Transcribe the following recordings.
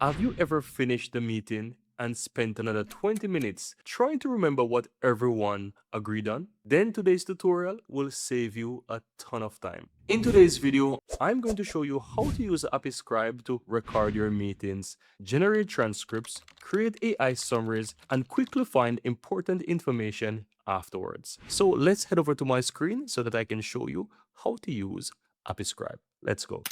Have you ever finished the meeting and spent another 20 minutes trying to remember what everyone agreed on? Then today's tutorial will save you a ton of time. In today's video, I'm going to show you how to use Happy Scribe to record your meetings, generate transcripts, create AI summaries, and quickly find important information afterwards. So let's head over to my screen so that I can show you how to use Happy Scribe. Let's go.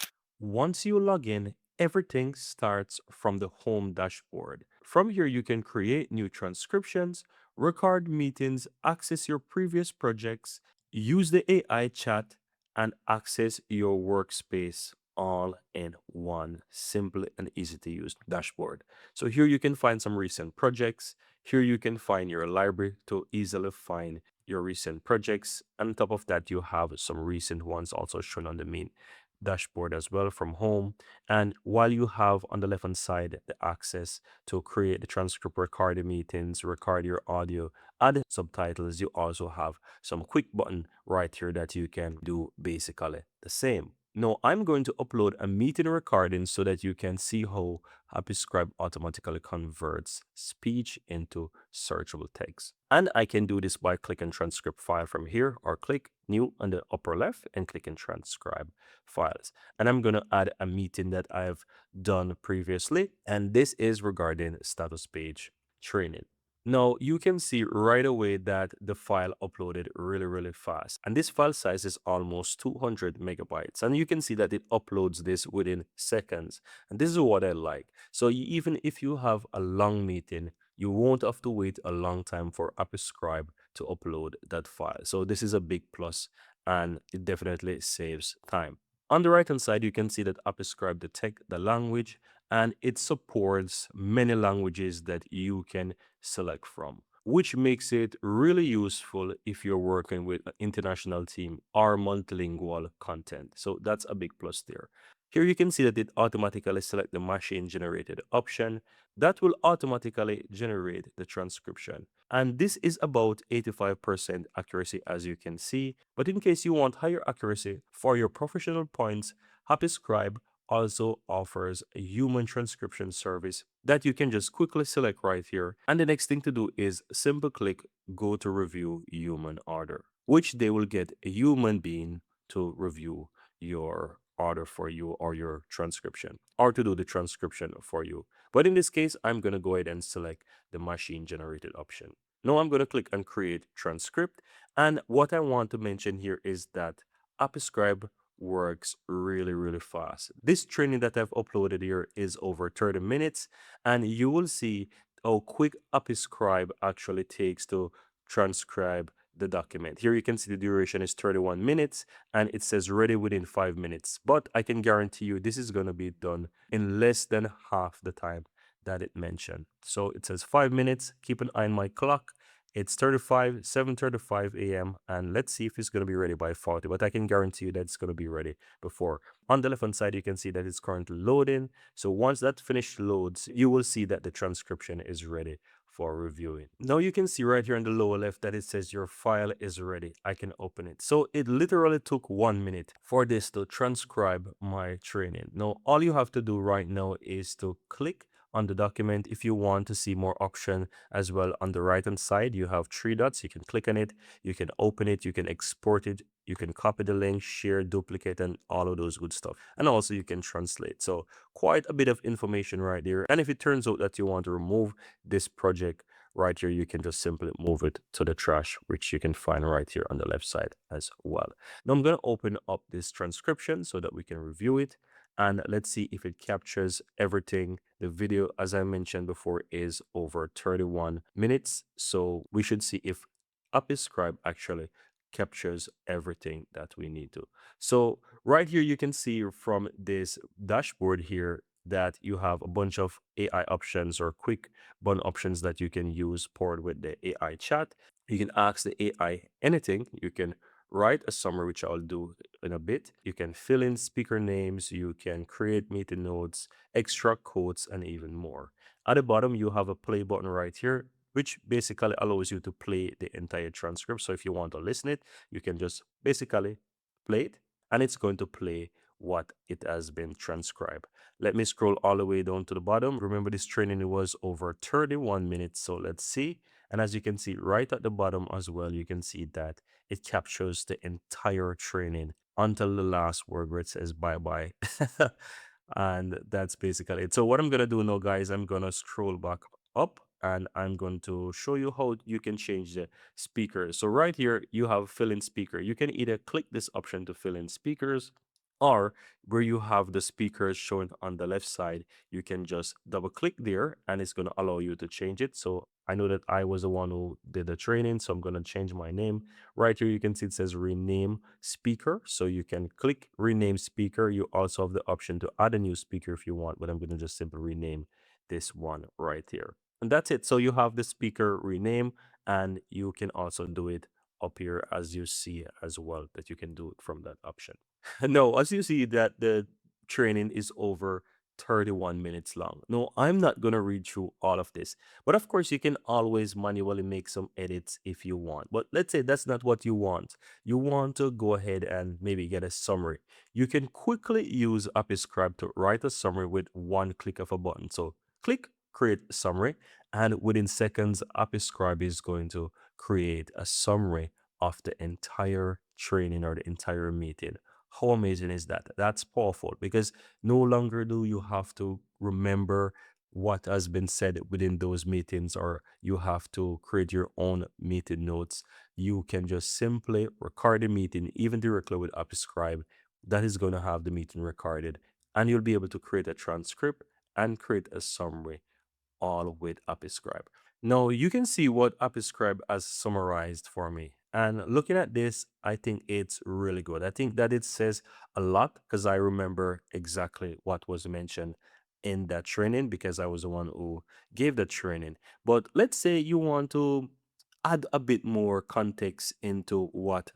Once you log in, everything starts from the home dashboard. From here, you can create new transcriptions, record meetings, access your previous projects, use the AI chat, and access your workspace all in one simple and easy to use dashboard. So here you can find some recent projects. Here you can find your library to easily find your recent projects. On top of that, you have some recent ones also shown on the main dashboard as well from home. And while you have on the left hand side the access to create the transcript, record the meetings, record your audio, add subtitles, you also have some quick button right here that you can do basically the same. Now I'm going to upload a meeting recording so that you can see how Happy Scribe automatically converts speech into searchable text. And I can do this by clicking transcript file from here, or click new on the upper left and click in transcribe files. And I'm going to add a meeting that I've done previously. And this is regarding status page training. Now you can see right away that the file uploaded really fast. And this file size is almost 200 megabytes. And you can see that it uploads this within seconds. And this is what I like. So even if you have a long meeting, you won't have to wait a long time for Happy Scribe to upload that file. So this is a big plus, and it definitely saves time. On the right hand side, you can see that Happy Scribe detects the language, and it supports many languages that you can select from, which makes it really useful if you're working with an international team or multilingual content. So that's a big plus there. Here you can see that it automatically select the machine generated option that will automatically generate the transcription. And this is about 85% accuracy, as you can see. But in case you want higher accuracy for your professional points, Happy Scribe also offers a human transcription service that you can just quickly select right here. And the next thing to do is simple click go to review human order, which they will get a human being to review your order for you, or your transcription, or to do the transcription for you. But in this case, I'm going to go ahead and select the machine generated option. Now I'm going to click on create transcript. And what I want to mention here is that Happy Scribe works really fast. This training that I've uploaded here is over 30 minutes, and you will see how quick Happy Scribe actually takes to transcribe the document. Here you can see the duration is 31 minutes and it says ready within 5 minutes. But I can guarantee you this is going to be done in less than half the time that it mentioned. So it says 5 minutes. Keep an eye on my clock. It's 7:35 a.m. and let's see if it's going to be ready by 40, but I can guarantee you that it's going to be ready before. On the left hand side, you can see that it's currently loading. So once that finished loads, you will see that the transcription is ready for reviewing. Now you can see right here in the lower left that it says your file is ready. I can open it. So it literally took 1 minute for this to transcribe my training. Now all you have to do right now is to click on the document. If you want to see more option as well, on the right hand side you have 3 dots. You can click on it, you can open it, you can export it, you can copy the link, share, duplicate, and all of those good stuff. And also you can translate. So quite a bit of information right there. And if it turns out that you want to remove this project right here, you can just simply move it to the trash, which you can find right here on the left side as well. Now I'm going to open up this transcription so that we can review it. And let's see if it captures everything. The video, as I mentioned before, is over 31 minutes. So we should see if Happy Scribe actually captures everything that we need to. So right here, you can see from this dashboard here that you have a bunch of AI options or quick button options that you can use paired with the AI chat. You can ask the AI anything. You can write a summary, which I'll do in a bit. You can fill in speaker names, you can create meeting notes, extract quotes, and even more. At the bottom, you have a play button right here, which basically allows you to play the entire transcript. So if you want to listen it, you can just basically play it, and it's going to play what it has been transcribed. Let me scroll all the way down to the bottom. Remember, this training was over 31 minutes. So let's see. And as you can see right at the bottom as well, you can see that it captures the entire training until the last word where it says bye bye. And that's basically it. So what I'm going to do now, guys, I'm going to scroll back up and I'm going to show you how you can change the speakers. So right here, you have fill in speaker. You can either click this option to fill in speakers, or where you have the speakers shown on the left side, you can just double click there and it's going to allow you to change it. So I know that I was the one who did the training, so I'm going to change my name. Right here, you can see it says rename speaker. So you can click rename speaker. You also have the option to add a new speaker if you want, but I'm going to just simply rename this one right here. And that's it. So you have the speaker rename, and you can also do it up here as you see as well, that you can do it from that option. No, as you see that the training is over 31 minutes long. No, I'm not going to read through all of this. But of course, you can always manually make some edits if you want. But let's say that's not what you want. You want to go ahead and maybe get a summary. You can quickly use Happy Scribe to write a summary with one click of a button. So click create summary, and within seconds, Happy Scribe is going to create a summary of the entire training or the entire meeting. How amazing is that? That's powerful because no longer do you have to remember what has been said within those meetings, or you have to create your own meeting notes. You can just simply record the meeting, even directly with Happy Scribe. That is going to have the meeting recorded, and you'll be able to create a transcript and create a summary all with Happy Scribe. Now you can see what Happy Scribe has summarized for me. And looking at this, I think it's really good. I think that it says a lot because I remember exactly what was mentioned in that training because I was the one who gave the training. But let's say you want to add a bit more context into what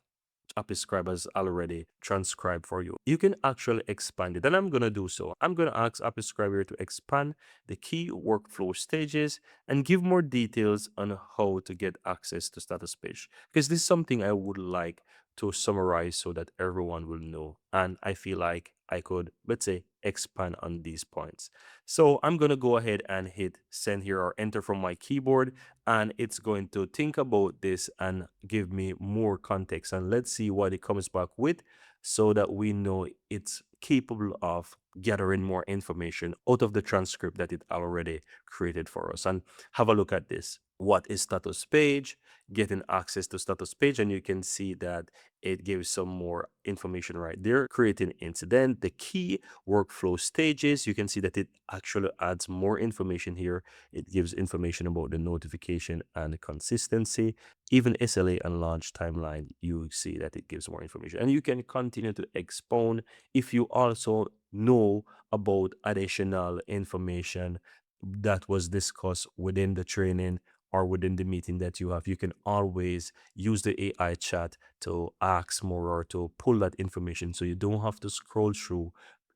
Happy Scribe has already transcribed for you. You can actually expand it, and I'm going to do so. I'm going to ask Happy Scribe here to expand the key workflow stages and give more details on how to get access to status page, because this is something I would like to summarize so that everyone will know. And I feel like I could, let's say, expand on these points. So I'm going to go ahead and hit send here or enter from my keyboard, and it's going to think about this and give me more context. And let's see what it comes back with so that we know it's capable of gathering more information out of the transcript that it already created for us. And have a look at this. What is status page? Getting access to status page, and you can see that it gives some more information right there. Creating incident, the key workflow stages. You can see that it actually adds more information here. It gives information about the notification and the consistency. Even SLA and launch timeline, you see that it gives more information. And you can continue to expound if you also know about additional information that was discussed within the training or within the meeting that you have. You can always use the AI chat to ask more or to pull that information, so you don't have to scroll through,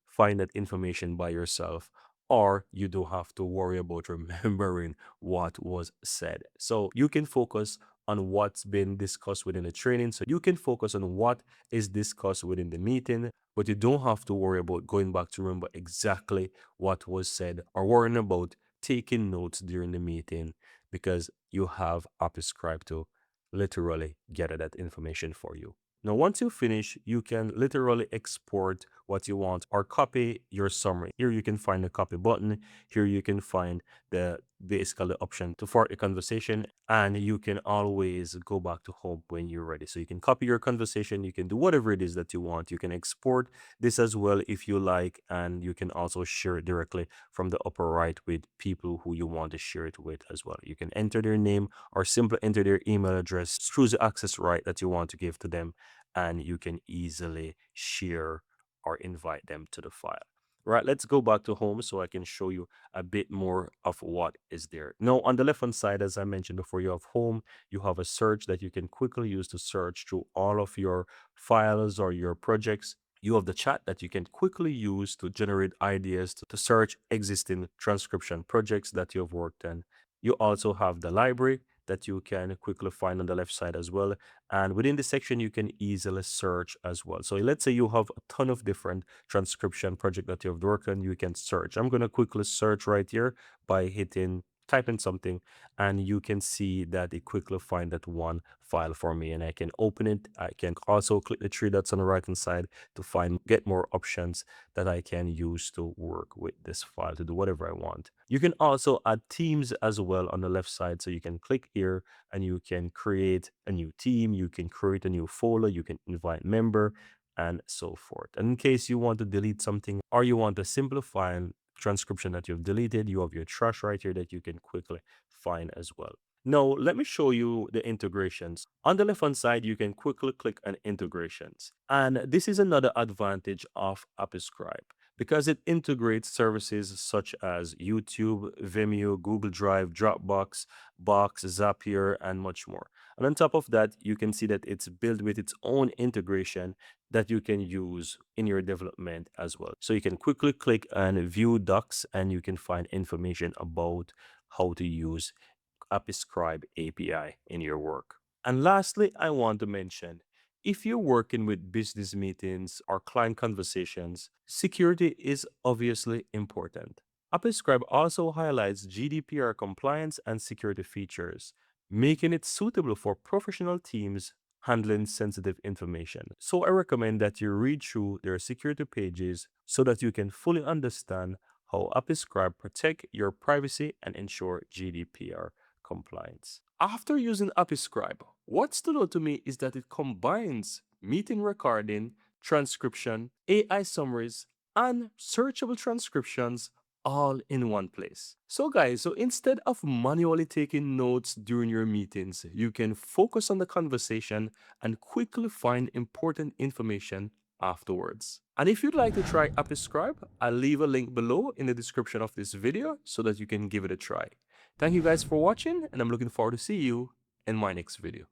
find that information by yourself, or you don't have to worry about remembering what was said. So you can focus on what's been discussed within the training. So you can focus on what is discussed within the meeting, but you don't have to worry about going back to remember exactly what was said or worrying about taking notes during the meeting, because you have Happy Scribe to literally gather that information for you. Now, once you finish, you can literally export what you want or copy your summary. Here you can find the copy button. Here you can find the basically option to forward a conversation, and you can always go back to home when you're ready. So you can copy your conversation. You can do whatever it is that you want. You can export this as well if you like, and you can also share it directly from the upper right with people who you want to share it with as well. You can enter their name or simply enter their email address, choose the access right that you want to give to them, and you can easily share or invite them to the file. Right, let's go back to home so I can show you a bit more of what is there. Now, on the left hand side, as I mentioned before, you have home, you have a search that you can quickly use to search through all of your files or your projects. You have the chat that you can quickly use to generate ideas to search existing transcription projects that you have worked on. You also have the library that you can quickly find on the left side as well. And within this section, you can easily search as well. So let's say you have a ton of different transcription project that you have worked on, you can search. I'm going to quickly search right here by typing something, and you can see that it quickly find that one file for me, and I can open it. I can also click the three dots on the right hand side to get more options that I can use to work with this file to do whatever I want. You can also add teams as well on the left side. So you can click here and you can create a new team, you can create a new folder, you can invite member, and so forth. And in case you want to delete something or you want to simplify transcription that you've deleted, you have your trash right here that you can quickly find as well. Now, let me show you the integrations. On the left hand side, you can quickly click on integrations. And this is another advantage of Happy Scribe because it integrates services such as YouTube, Vimeo, Google Drive, Dropbox, Box, Zapier, and much more. And on top of that, you can see that it's built with its own integration that you can use in your development as well. So you can quickly click on view docs and you can find information about how to use Happy Scribe API in your work. And lastly, I want to mention, if you're working with business meetings or client conversations, security is obviously important. Happy Scribe also highlights GDPR compliance and security features, making it suitable for professional teams handling sensitive information. So I recommend that you read through their security pages so that you can fully understand how Happy Scribe protect your privacy and ensure GDPR compliance. After using Happy Scribe, what stood out to me is that it combines meeting recording, transcription, AI summaries, and searchable transcriptions all in one place. So guys, instead of manually taking notes during your meetings, you can focus on the conversation and quickly find important information afterwards. And if you'd like to try Happy Scribe, I'll leave a link below in the description of this video so that you can give it a try. Thank you guys for watching, and I'm looking forward to see you in my next video.